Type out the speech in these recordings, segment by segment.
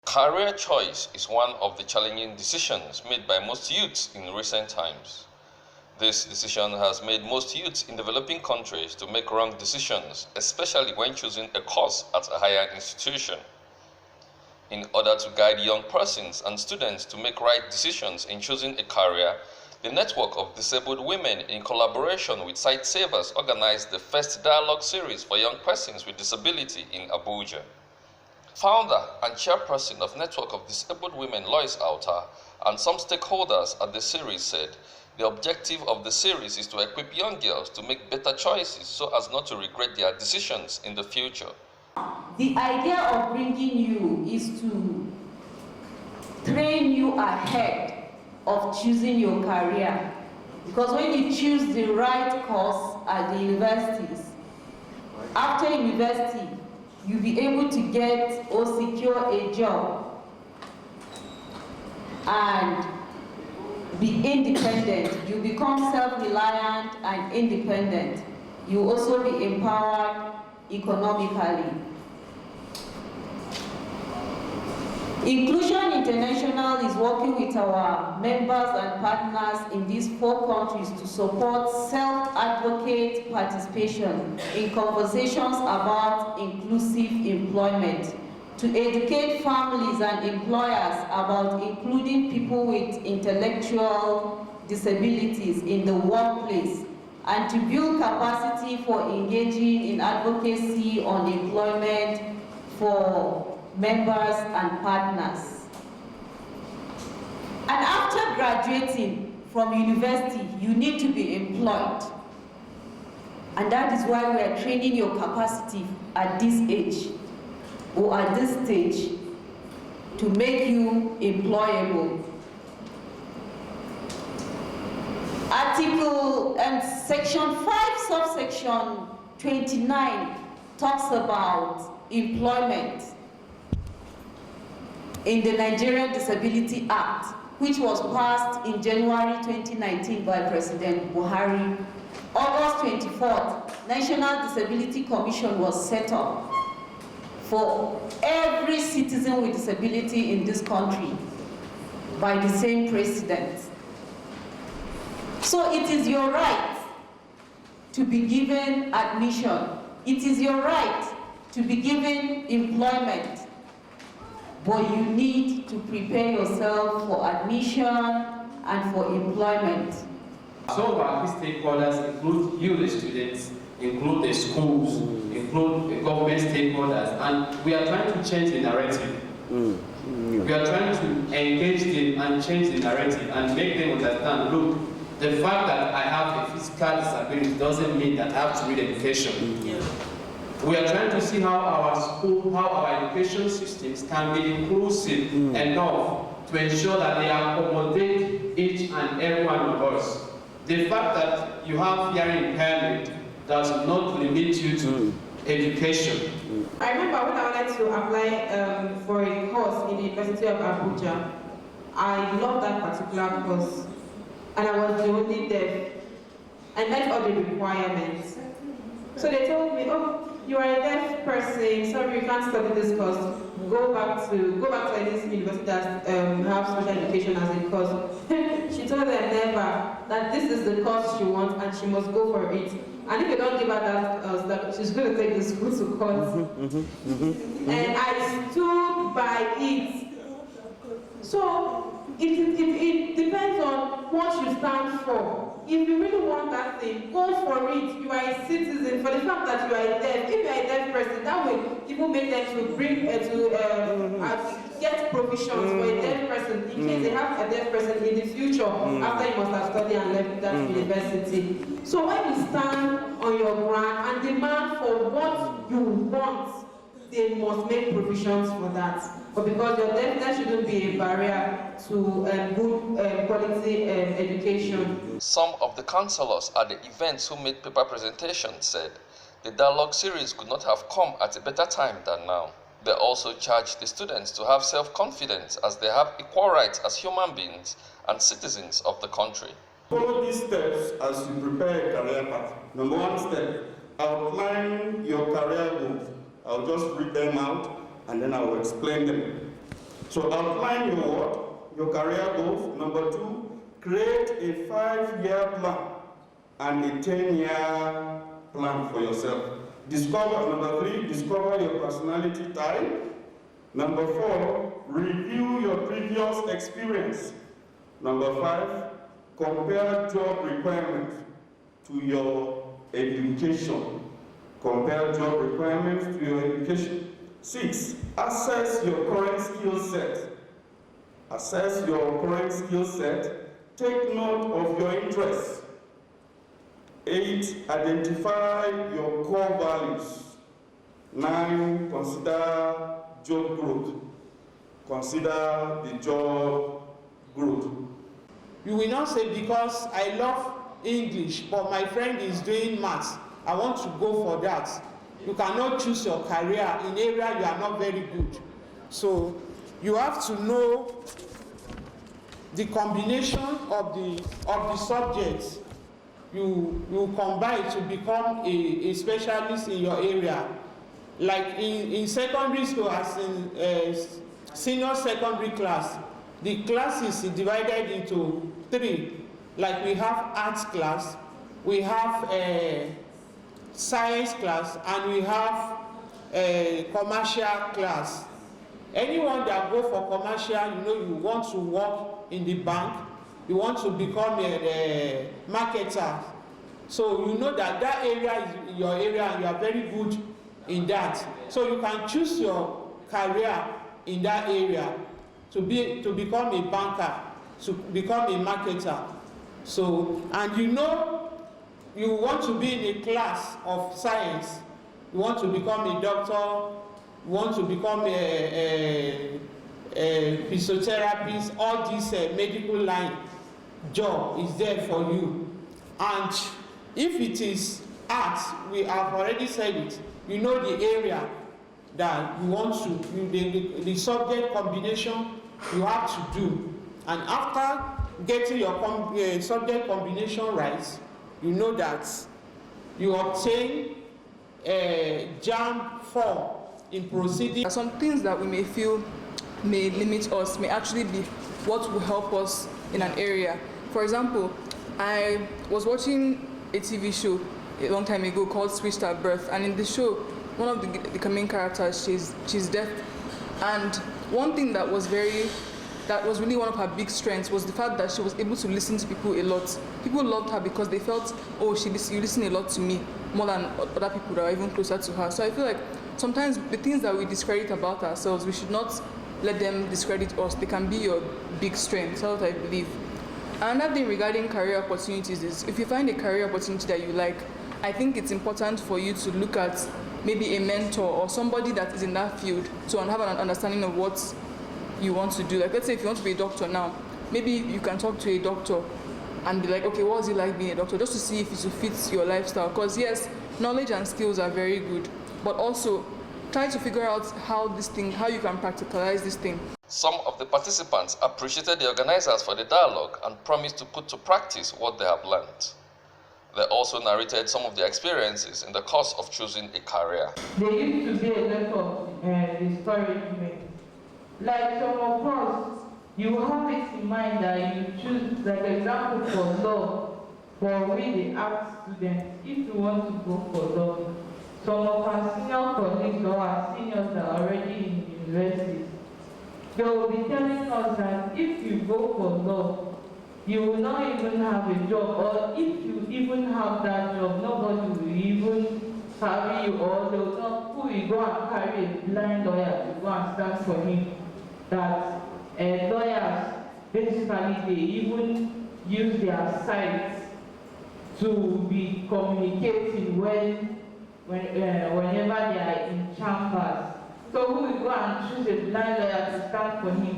Career choice is one of the challenging decisions made by most youths in recent times. This decision has made most youths in developing countries to make wrong decisions, especially when choosing a course at a higher institution. In order to guide young persons and students to make right decisions in choosing a career, the Network of Disabled Women, in collaboration with Sight Savers, organized the first dialogue series for young persons with disability in Abuja. Founder and chairperson of Network of Disabled Women, Lois Alta, and some stakeholders at the series said the objective of the series is to equip young girls to make better choices so as not to regret their decisions in the future. The idea of bringing you is to train you ahead of choosing your career, because when you choose the right course at the universities, after university you'll be able to get or secure a job and be independent. You become self-reliant and independent. You also be empowered economically. Inclusion International is working with our members and partners in these 4 countries to support self-advocate participation in conversations about inclusive employment, to educate families and employers about including people with intellectual disabilities in the workplace, and to build capacity for engaging in advocacy on employment for members and partners. And after graduating from university, you need to be employed. And that is why we are training your capacity at this age or at this stage to make you employable. Article and Section 5, subsection 29 talks about employment in the Nigerian Disability Act, which was passed in January 2019 by President Buhari. August 24th, National Disability Commission was set up for every citizen with disability in this country by the same president. So it is your right to be given admission. It is your right to be given employment. But you need to prepare yourself for admission and for employment. Some of our key stakeholders include you, the students, include the schools, include the government stakeholders, and we are trying to change the narrative. We are trying to engage them and change the narrative and make them understand, look, the fact that I have a physical disability doesn't mean that I have to read education. We are trying to see how our school, how our education systems can be inclusive enough to ensure that they accommodate each and every one of us. The fact that you have hearing impairment does not limit you to education. I remember when I wanted to apply for a course in the University of Abuja. I loved that particular course, and I was the only deaf. I met all the requirements. So they told me, oh, you are a deaf person, sorry, you can't study this course. Go back to any university that have special education as a course. She told them never, that this is the course she wants and she must go for it. And if you don't give her that, she's going to take the school to court. And I stood by it. So it depends on what you stand for. If you really want that thing, go for it. You are a citizen. For the fact that you are deaf, if you are a deaf person, that will even make them to bring get provisions for a deaf person in case they have a deaf person in the future after you must have studied and left that university. So when you stand on your ground and demand for what you want, they must make provisions for that. But because your deafness shouldn't be a barrier to good quality education. Some of the counselors at the events who made paper presentations said the dialogue series could not have come at a better time than now. They also charged the students to have self-confidence as they have equal rights as human beings and citizens of the country. Follow these steps as you prepare a career path. Number 1 step, outline your career goals. I'll just read them out and then I will explain them. So outline your what? Your career goals. Number 2, create a 5-year plan and a 10-year plan for yourself. Number 3, discover your personality type. Number 4, review your previous experience. Number 5, compare job requirements to your education. Compare job requirements to your education. 6, assess your current skill set. Assess your current skill set. Take note of your interests. 8, identify your core values. 9, consider job growth. Consider the job growth. You will not say, because I love English, but my friend is doing maths, I want to go for that. You cannot choose your career in area you are not very good. So you have to know the combination of the subjects you combine to become a specialist in your area. Like in secondary school, as in senior secondary class, the class is divided into 3. Like we have arts class, we have science class, and we have commercial class. Anyone that go for commercial, you know, you want to work in the bank, you want to become a marketer. So you know that that area is your area and you are very good in that. So you can choose your career in that area to become a banker, to become a marketer. So, and you know, you want to be in a class of science, you want to become a doctor, you want to become a physiotherapist, all this medical line job is there for you. And if it is arts, we have already said it, you know the area that you want to, the subject combination you have to do. And after getting your subject combination right, you know that you obtain a JAMB form in proceeding. Some things that we may feel may limit us may actually be what will help us in an area. For example, I was watching a TV show a long time ago called Switched at Birth, and in the show, one of the main characters, she's deaf, and one thing that was really one of her big strengths was the fact that she was able to listen to people a lot. People loved her because they felt, oh, you listen a lot to me, more than other people that are even closer to her. So I feel like sometimes the things that we discredit about ourselves, we should not let them discredit us. They can be your big strength. That's what I believe. Another thing regarding career opportunities is, if you find a career opportunity that you like, I think it's important for you to look at maybe a mentor or somebody that is in that field to have an understanding of what you want to do. Like, let's say if you want to be a doctor now, maybe you can talk to a doctor and be like, okay, what is it like being a doctor? Just to see if it fits your lifestyle. Because yes, knowledge and skills are very good, but also try to figure out how you can practicalize this thing. Some of the participants appreciated the organizers for the dialogue and promised to put to practice what they have learned. They also narrated some of their experiences in the course of choosing a career. There used to be a lot of discouragement. Like some of us, you have it in mind that you choose, like example for law, for we the art students, if you want to go for law, some of our senior colleagues or our seniors that are already in universities, they will be telling us that if you go for law, you will not even have a job, or if you even have that job, nobody will even carry you, or they will not, who will go and carry a blind lawyer to go and stand for him. That lawyers, basically, they even use their sites to be communicating whenever they are in chambers. So who will go and choose a blind lawyer to stand for him?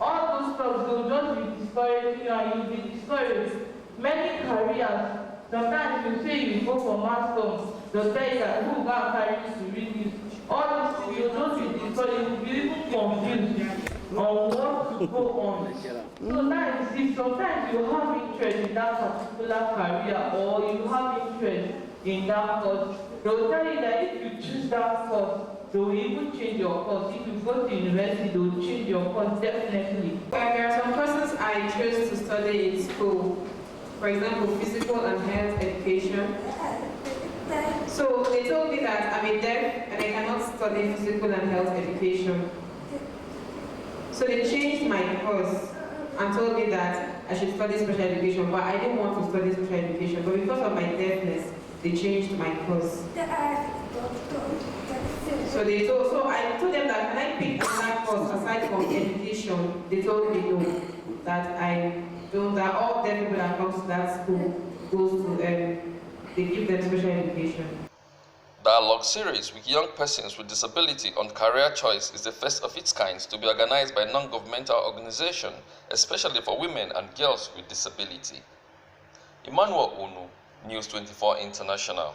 All those stuff, they'll just be discouraging you and you'll be discouraged. Many careers, sometimes you say you go for master, they'll tell you that who will go and carry you to read this. All this, you'll just be discouraged, you'll be even confused on what to go on. So now you see, sometimes you have interest in that particular career or you have interest in that course. They'll tell you that if you choose that course, they will even change your course. If you go to university, they will change your course, definitely. There are some courses I chose to study in school. For example, physical and health education. So they told me that I'm a deaf and I cannot study physical and health education. So they changed my course and told me that I should study special education, but I didn't want to study special education. But because of my deafness, they changed my course. So I told them that, can I pick another course aside from education? They told me no, that all deaf people that come to that school goes to, they give them special education. Dialogue series with young persons with disability on career choice is the first of its kind to be organized by a non-governmental organization, especially for women and girls with disability. Emmanuel Unu, News 24 International.